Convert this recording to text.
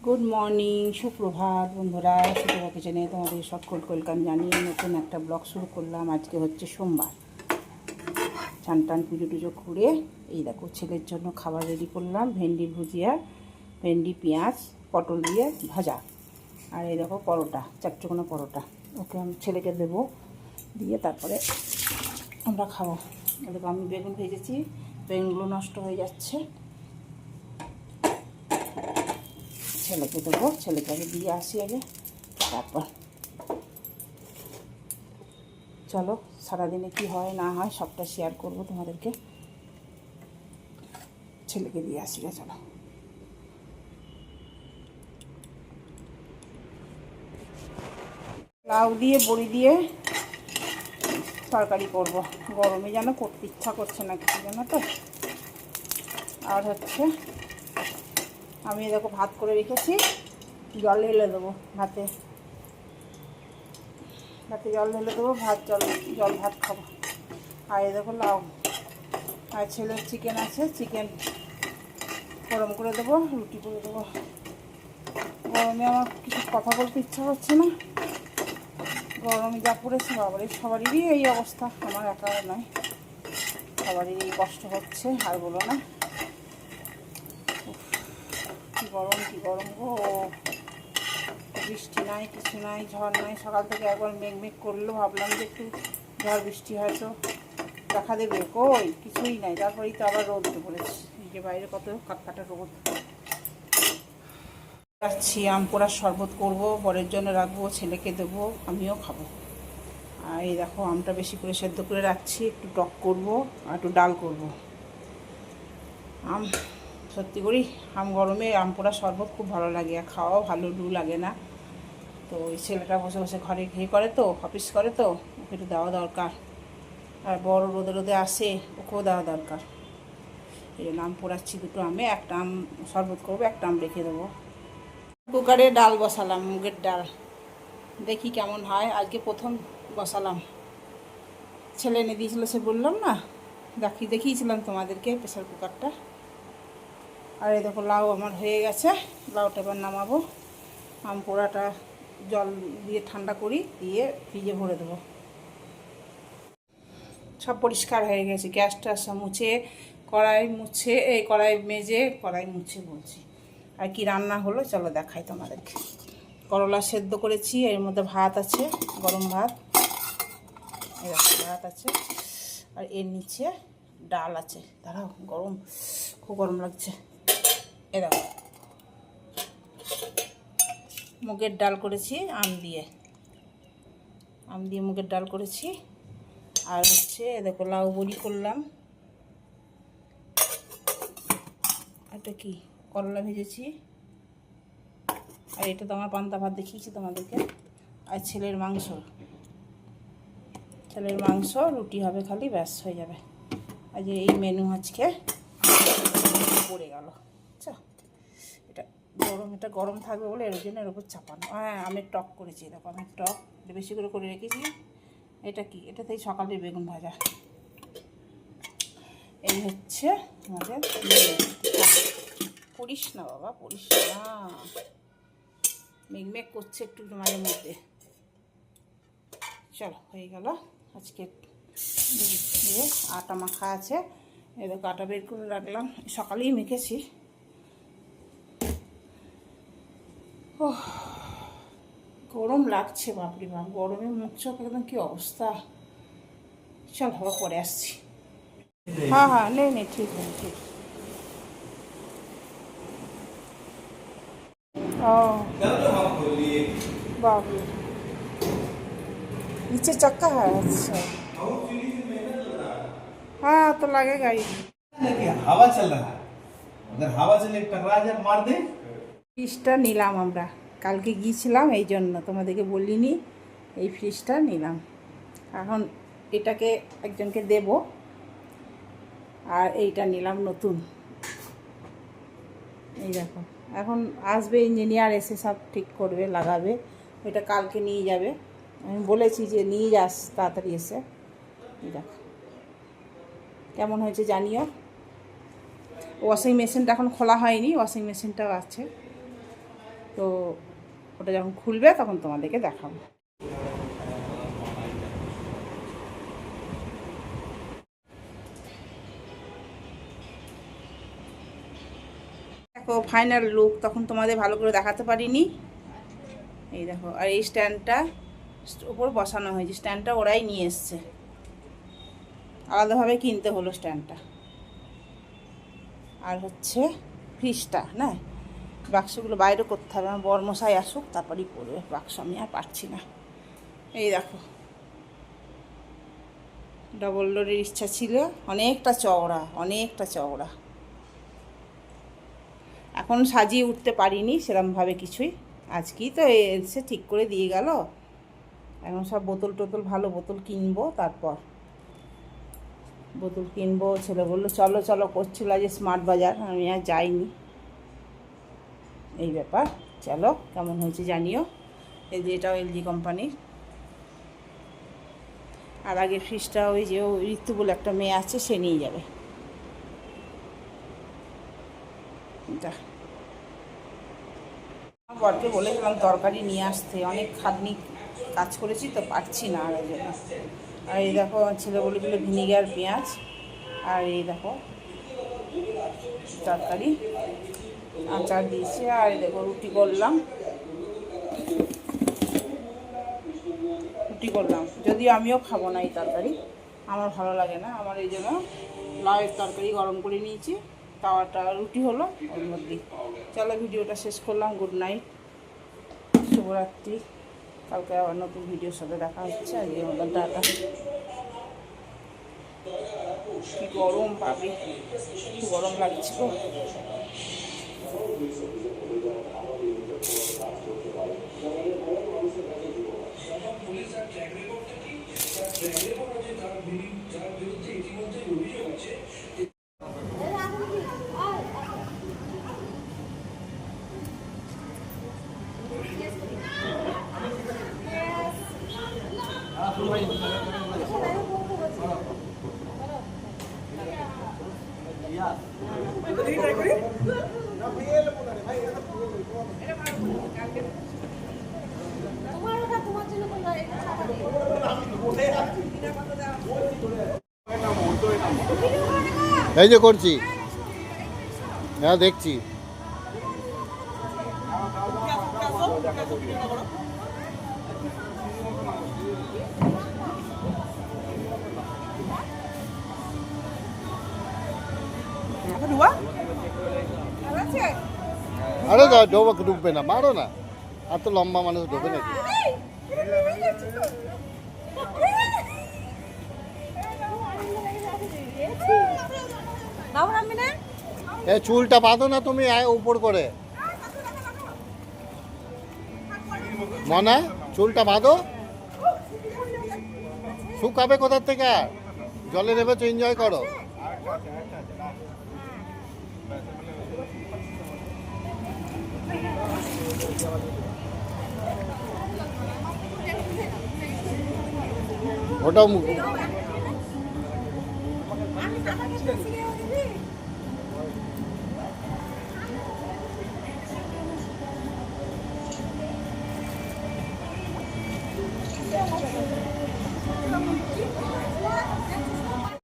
Good morning, সুপ্রভাত বন্ধুরা। সুপ্রভা কিচেনে তোমাদের সকল ওয়েলকাম জানিয়ে নতুন একটা ব্লগ শুরু করলাম। আজকে হচ্ছে সোমবার। চান টান পুজো টুজো করে এই দেখো ছেলের জন্য খাবার রেডি করলাম। ভেন্ডি ভুজিয়া, ভেন্ডি পেঁয়াজ পটল দিয়ে ভাজা, আর এই দেখো পরোটা, চারটে পরোটা। ওকে আমি ছেলেকে দেবো, দিয়ে তারপরে আমরা খাবো। দেখো আমি বেগুন ভেজেছি, বেগুনগুলো নষ্ট হয়ে যাচ্ছে, ছেলেকে দেবো। ছেলেকে আগে দিয়ে আসি আগে, তারপর চলো সারাদিনে কি হয় না হয় সবটা শেয়ার করব তোমাদেরকে। ছেলেকে দিয়ে আসি গে, চলো। লাউ দিয়ে বড়ি দিয়ে তরকারি করব। গরমে যেন করতে ইচ্ছা করছে না কিছু, জানো তো। আর হচ্ছে আমি দেখো ভাত করে রেখেছি, জল ঢেলে দেবো ভাতে। জল ঢেলে দেবো, জল ভাত খাবো। আর এই দেখো লাউ, আর ছেলের চিকেন আছে, চিকেন গরম করে দেবো, রুটি করে দেবো। গরমে আমার কিছু কথা বলতে ইচ্ছা করছে না। গরমে যা পড়েছে বাবারই, সবারই এই অবস্থা, আমার একা নয়, সবারই এই কষ্ট হচ্ছে। আর বলো না, কী গরম গো। বৃষ্টি নাই, কিছু নাই, ঝড় নাই। সকাল থেকে একবার মেঘ করলো, ভাবলাম যে একটু ঝড় বৃষ্টি হয়তো দেখা দেবে, কই কিছুই নাই। তারপরেই তো আবার রোদ উঠে পড়েছে। এই যে বাইরে কত কাটকাটা রোদ। যাচ্ছি আম পোড়ার শরবত করবো, বরের জন্য রাখবো, ছেলেকে দেবো, আমিও খাবো। আর এই দেখো আমটা বেশি করে সেদ্ধ করে রাখছি, একটু টক করবো আর একটু ডাল করবো। আম সত্যি করি, গরমে আম পোড়া শরবত খুব ভালো লাগে, আর খাওয়াও ভালো, লু লাগে না। তো ওই ছেলেটা বসে বসে ঘরে খেয়ে করে তো, অফিস করে তো, ওকে একটু দেওয়া দরকার। আর বড় রোদে রোদে আসে, ওকেও দেওয়া দরকার। এই জন্য আম পোড়াচ্ছি দুটো আমে, একটা আম শরবত করবো, একটা আম রেখে দেবো। কুকারে ডাল বসালাম, মুগের ডাল, দেখি কেমন হয়। আজকে প্রথম বসালাম, ছেলে এনে দিয়েছিলো, সে বললাম না, দেখিয়েছিলাম তোমাদেরকে প্রেসার কুকারটা। আর এই দেখো লাউ আমার হয়ে গেছে, লাউটা এবার নামাবো। আম পোড়াটা জল দিয়ে ঠান্ডা করি, দিয়ে ফ্রিজে ভরে দেবো। সব পরিষ্কার হয়ে গেছে, গ্যাসটা সব মুছে, কড়াই মেজে কড়াই মুছে বলছি। আর কি রান্না হলো চলো দেখাই তোমাদেরকে। করলা সেদ্ধ করেছি, এর মধ্যে ভাত আছে, গরম ভাত, এরকম ভাত আছে, আর এর নিচে ডাল আছে। দাঁড়াও, গরম, খুব গরম লাগছে। এরকম মুগের ডাল করেছি, আম দিয়ে মুগের ডাল করেছি। আর হচ্ছে দেখো লাউ বড়ি করলাম, এটা কি করলা ভেজেছি। আর এটা তো আমার পান্তা ভাত দেখিয়েছি তোমাদেরকে। আর ছেলের মাংস, রুটি হবে খালি, ব্যাস হয়ে যাবে। আজ এই মেনু আজকে পড়ে গেল। আচ্ছা, এটা গরম থাকবে বলে এর জন্য এর উপর চাপানো। হ্যাঁ, আমের টক করেছি, দেখো আমের টক বেশি করে রেখেছি। এটা কি, এটাতেই সকালে বেগুন ভাজা। এই হচ্ছে আমাদের। পড়িস না বাবা, পড়িস না, মেঘ করছে একটু মাঝে মধ্যে। চলো, হয়ে গেল আজকে। আটা মাখা আছে, এরকম আটা বের করে রাখলাম, সকালেই মেখেছি। ও গরম লাগছে, বাপরে বাপ, গরমে মুখ চোখ একদম কী অবস্থা। চল আবার পরে আসছি। হ্যাঁ নেই ঠিক আছে, ঠিক। ও बाप रे, नीचे चक्का है, अच्छा। हाँ तो लगेगा ही। हवा चल रहा है, अगर हवा चले टकरा जाए मार दे। ফ্রিজটা নিলাম আমরা, কালকে গিয়েছিলাম, এই জন্য তোমাদেরকে বলিনি। এই ফ্রিজটা নিলাম, এখন এটাকে একজনকে দেব। আর এইটা নিলাম নতুন, এই দেখো। এখন আসবে ইঞ্জিনিয়ার, এসে সব ঠিক করবে, লাগাবে। এটা কালকে নিয়ে যাবে, আমি বলেছি যে নিয়ে যাস তাড়াতাড়ি এসে। দেখো কেমন হয়েছে জানিও। ওয়াশিং মেশিনটা এখন খোলা হয়নি, ওয়াশিং মেশিনটাও আছে। তো ওটা যখন খুলবে তখন তোমাদেরকে দেখাবো। দেখো ফাইনাল লুক, তখন তোমাদের ভালো করে দেখাতে পারিনি। এই দেখো, আর এই স্ট্যান্ডটা ওপর বসানো হয়েছে, স্ট্যান্ডটা ওরাই নিয়ে এসছে, আলাদাভাবে কিনতে হলো স্ট্যান্ডটা। আর হচ্ছে ফ্রিজটা না, বাক্সগুলো বাইরে করতে হবে, আমার বরমশাই আসুক তারপরেই করবে বাক্স, আমি আর পারছি না। এই দেখো, ডবল ডোরের ইচ্ছা ছিল, অনেকটা চওড়া, অনেকটা চওড়া। এখন সাজিয়ে উঠতে পারিনি সেরকমভাবে কিছুই, আজকেই তো এসে ঠিক করে দিয়ে গেল। এখন সব বোতল টোতল, ভালো বোতল কিনবো, তারপর বোতল কিনবো। ছেলে বললো চলো চলো করছিল আজ স্মার্ট বাজার, আমি আর যাইনি। এই ব্যাপার, চলো কেমন হয়েছে জানিও। এই যে এটাও এলজি কোম্পানির। আর আগে ফ্রিজটা ওই যে ঋতু বলে একটা মেয়ে আছে, সে নিয়ে যাবে। বরকে বলেছিলাম তরকারি নিয়ে আসতে, অনেক খাটনি কাজ করেছি তো, পারছি না আর জন্য। আর এই দেখো আমার ছেলে বলেছিল ভিনিগার পেঁয়াজ, আর এই দেখো তরকারি, আচার দিয়েছি। আর এই দেখো রুটি করলাম, যদিও আমিও খাবো না এই তরকারি, আমার ভালো লাগে না। আমার এই জন্য লাউয়ের তরকারি গরম করে নিয়েছি, তাওয়াটা রুটি হলো ওর মধ্যেই। চলো ভিডিওটা শেষ করলাম, গুড নাইট, শুভরাত্রি। কালকে আবার নতুন ভিডিওর সাথে দেখা হচ্ছে। আজকে আমাদের টাটা। কি গরম পাবি, কি গরম লাগছে গো। এই যে করছি, হ্যাঁ দেখছি। আরে ঢুকবে না, মারো না, এত লম্বা মানুষ ঢোকে নাকি? এ চুলটা বাঁধো না তুমি উপর করে, মনা চুলটা বাঁধো, শুকাবে কোথার থেকে? আর জলে নেবে তো, এনজয় করো। ওটাও